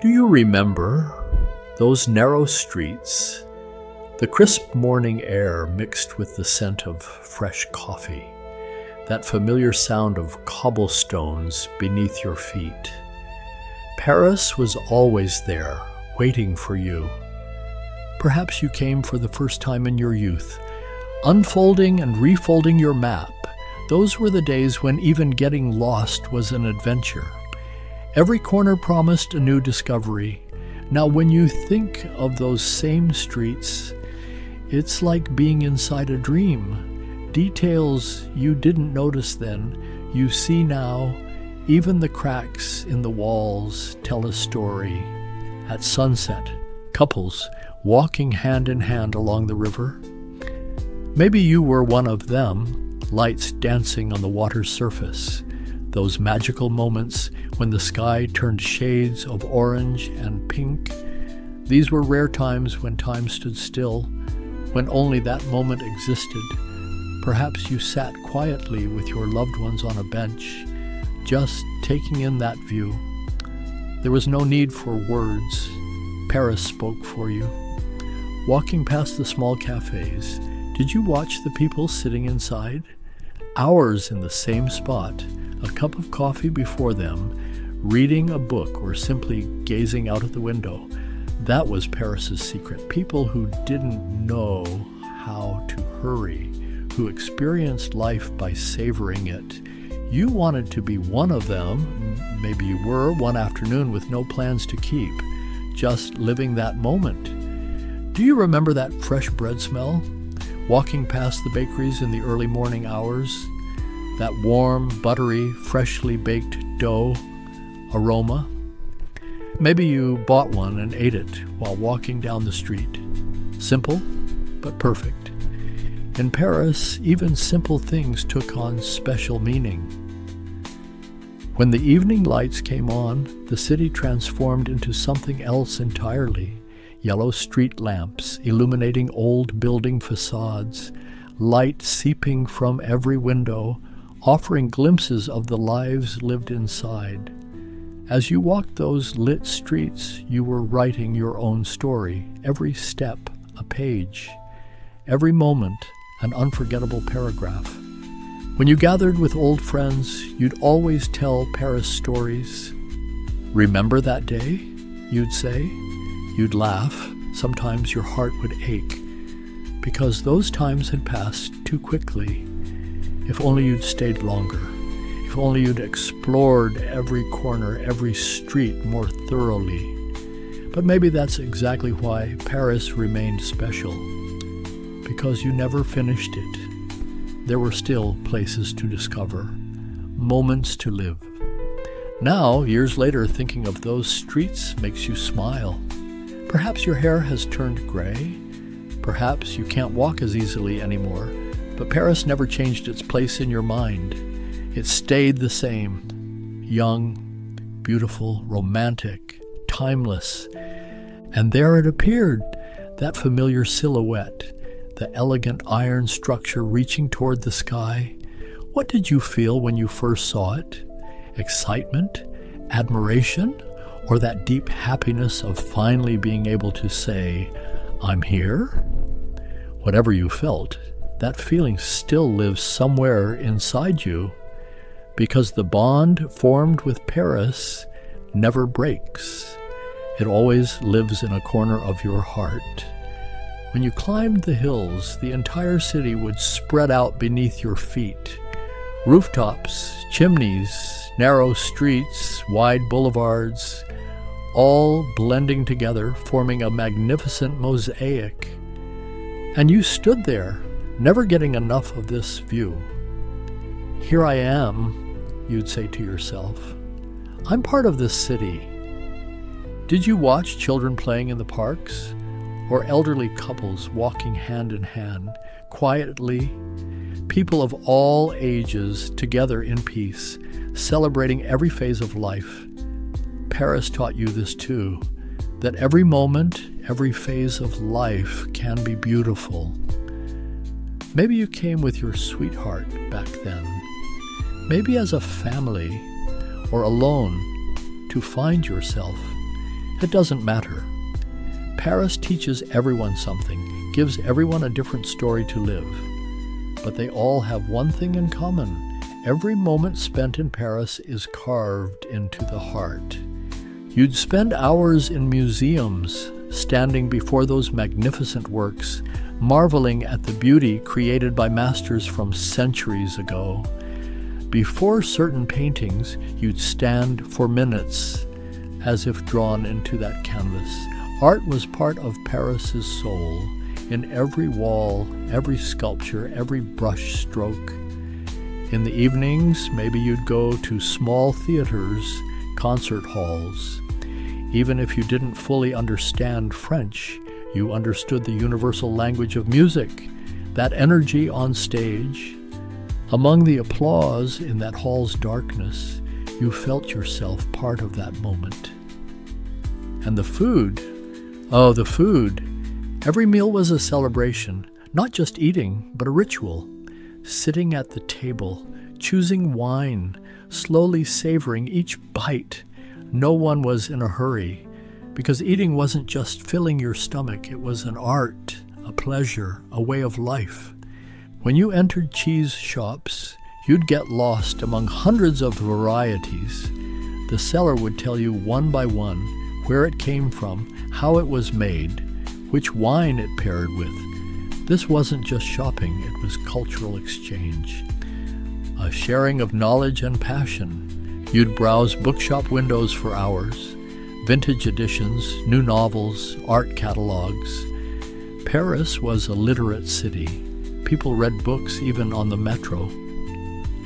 Do you remember those narrow streets, the crisp morning air mixed with the scent of fresh coffee, that familiar sound of cobblestones beneath your feet? Paris was always there, waiting for you. Perhaps you came for the first time in your youth, unfolding and refolding your map. Those were the days when even getting lost was an adventure. Every corner promised a new discovery. Now, when you think of those same streets, it's like being inside a dream. Details you didn't notice then, you see now. Even the cracks in the walls tell a story. At sunset, couples walking hand in hand along the river. Maybe you were one of them, lights dancing on the water's surface. Those magical moments when the sky turned shades of orange and pink. These were rare times when time stood still, when only that moment existed. Perhaps you sat quietly with your loved ones on a bench, just taking in that view. There was no need for words. Paris spoke for you. Walking past the small cafes, did you watch the people sitting inside? Hours in the same spot, a cup of coffee before them, reading a book or simply gazing out of the window. That was Paris's secret. People who didn't know how to hurry, who experienced life by savoring it. You wanted to be one of them. Maybe you were, one afternoon with no plans to keep, just living that moment. Do you remember that fresh bread smell? Walking past the bakeries in the early morning hours, that warm, buttery, freshly baked dough aroma. Maybe you bought one and ate it while walking down the street. Simple, but perfect. In Paris, even simple things took on special meaning. When the evening lights came on, the city transformed into something else entirely. Yellow street lamps illuminating old building facades, light seeping from every window, offering glimpses of the lives lived inside. As you walked those lit streets, you were writing your own story, every step a page, every moment an unforgettable paragraph. When you gathered with old friends, you'd always tell Paris stories. Remember that day, you'd say? You'd laugh. Sometimes your heart would ache, because those times had passed too quickly. If only you'd stayed longer. If only you'd explored every corner, every street more thoroughly. But maybe that's exactly why Paris remained special, because you never finished it. There were still places to discover, moments to live. Now, years later, thinking of those streets makes you smile. Perhaps your hair has turned gray. Perhaps you can't walk as easily anymore. But Paris never changed its place in your mind. It stayed the same. Young, beautiful, romantic, timeless. And there it appeared, that familiar silhouette, the elegant iron structure reaching toward the sky. What did you feel when you first saw it? Excitement? Admiration? Or that deep happiness of finally being able to say, "I'm here"? Whatever you felt, that feeling still lives somewhere inside you, because the bond formed with Paris never breaks. It always lives in a corner of your heart. When you climbed the hills, the entire city would spread out beneath your feet. Rooftops, chimneys, narrow streets, wide boulevards, all blending together, forming a magnificent mosaic. And you stood there, never getting enough of this view. "Here I am," you'd say to yourself. "I'm part of this city." Did you watch children playing in the parks, or elderly couples walking hand in hand, quietly? People of all ages together in peace, celebrating every phase of life. Paris taught you this too, that every moment, every phase of life can be beautiful. Maybe you came with your sweetheart back then. Maybe as a family or alone to find yourself. It doesn't matter. Paris teaches everyone something, gives everyone a different story to live. But they all have one thing in common. Every moment spent in Paris is carved into the heart. You'd spend hours in museums, standing before those magnificent works, marveling at the beauty created by masters from centuries ago. Before certain paintings, you'd stand for minutes, as if drawn into that canvas. Art was part of Paris's soul, in every wall, every sculpture, every brush stroke. In the evenings, maybe you'd go to small theaters, concert halls. Even if you didn't fully understand French, you understood the universal language of music, that energy on stage. Among the applause in that hall's darkness, you felt yourself part of that moment. And the food, oh, the food. Every meal was a celebration, not just eating, but a ritual. Sitting at the table, choosing wine, slowly savoring each bite. No one was in a hurry, because eating wasn't just filling your stomach, it was an art, a pleasure, a way of life. When you entered cheese shops, you'd get lost among hundreds of varieties. The seller would tell you one by one where it came from, how it was made, which wine it paired with. This wasn't just shopping, it was cultural exchange. A sharing of knowledge and passion. You'd browse bookshop windows for hours, vintage editions, new novels, art catalogs. Paris was a literate city. People read books even on the metro.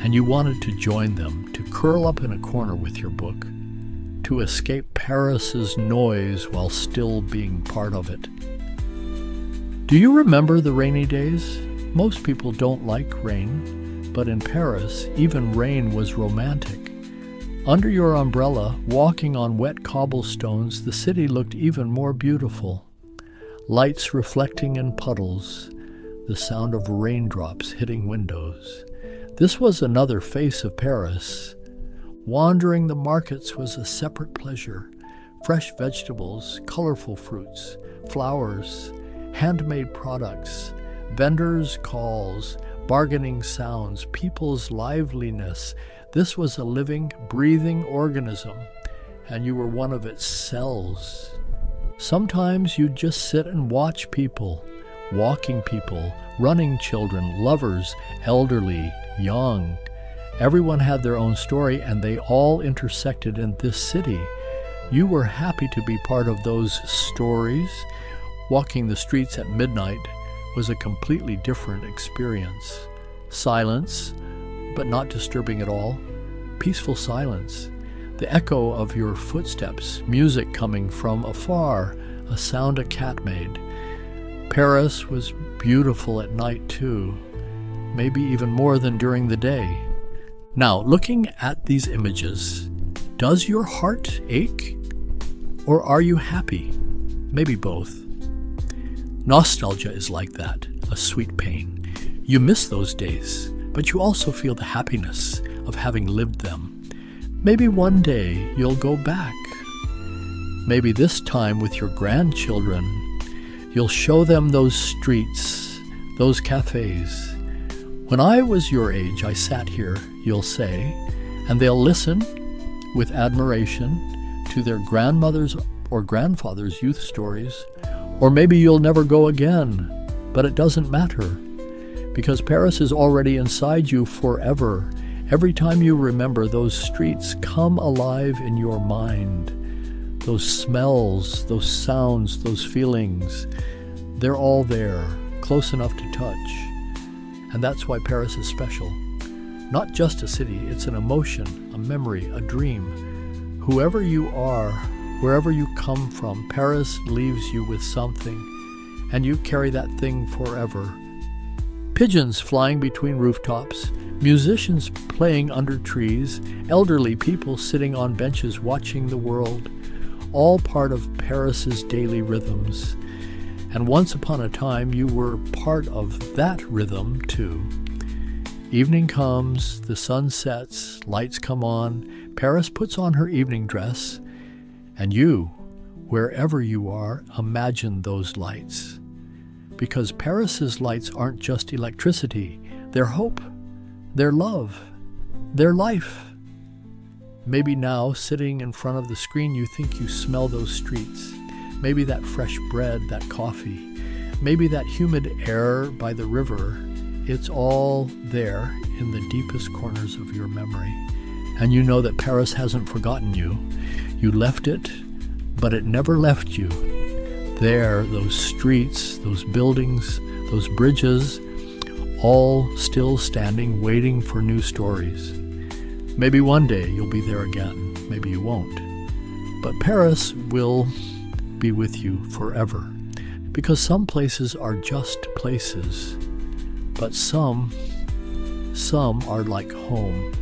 And you wanted to join them, to curl up in a corner with your book, to escape Paris's noise while still being part of it. Do you remember the rainy days? Most people don't like rain, but in Paris, even rain was romantic. Under your umbrella, walking on wet cobblestones, the city looked even more beautiful. Lights reflecting in puddles, the sound of raindrops hitting windows. This was another face of Paris. Wandering the markets was a separate pleasure. Fresh vegetables, colorful fruits, flowers, handmade products, vendors' calls, bargaining sounds, people's liveliness. This was a living, breathing organism, and you were one of its cells. Sometimes you'd just sit and watch people, walking people, running children, lovers, elderly, young. Everyone had their own story, and they all intersected in this city. You were happy to be part of those stories. Walking the streets at midnight was a completely different experience. Silence, but not disturbing at all. Peaceful silence. The echo of your footsteps, music coming from afar, a sound a cat made. Paris was beautiful at night too, maybe even more than during the day. Now, looking at these images, does your heart ache? Or are you happy? Maybe both. Nostalgia is like that, a sweet pain. You miss those days, but you also feel the happiness of having lived them. Maybe one day you'll go back. Maybe this time with your grandchildren, you'll show them those streets, those cafes. When I was your age, I sat here, you'll say, and they'll listen with admiration to their grandmother's or grandfather's youth stories. Or maybe you'll never go again, but it doesn't matter, because Paris is already inside you forever. Every time you remember, those streets come alive in your mind. Those smells, those sounds, those feelings, they're all there, close enough to touch. And that's why Paris is special. Not just a city, it's an emotion, a memory, a dream. Whoever you are, wherever you come from, Paris leaves you with something, and you carry that thing forever. Pigeons flying between rooftops, musicians playing under trees, elderly people sitting on benches watching the world, all part of Paris's daily rhythms. And once upon a time, you were part of that rhythm too. Evening comes, the sun sets, lights come on, Paris puts on her evening dress, and you, wherever you are, imagine those lights. Because Paris's lights aren't just electricity, they're hope, they're love, they're life. Maybe now, sitting in front of the screen, you think you smell those streets. Maybe that fresh bread, that coffee, maybe that humid air by the river. It's all there in the deepest corners of your memory. And you know that Paris hasn't forgotten you. You left it, but it never left you. There, those streets, those buildings, those bridges, all still standing, waiting for new stories. Maybe one day you'll be there again. Maybe you won't. But Paris will be with you forever. Because some places are just places. But some are like home.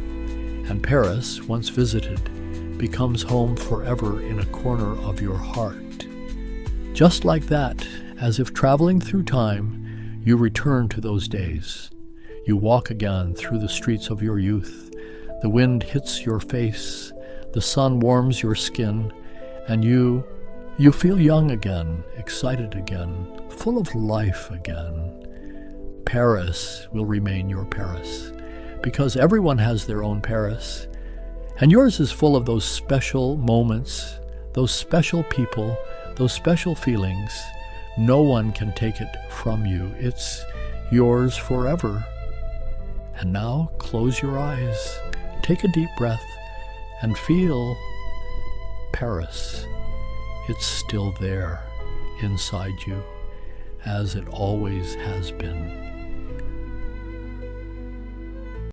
And Paris, once visited, becomes home forever in a corner of your heart. Just like that, as if traveling through time, you return to those days. You walk again through the streets of your youth. The wind hits your face, the sun warms your skin, and you feel young again, excited again, full of life again. Paris will remain your Paris, because everyone has their own Paris, and yours is full of those special moments, those special people, those special feelings. No one can take it from you. It's yours forever. And now, close your eyes, take a deep breath, and feel Paris. It's still there inside you, as it always has been.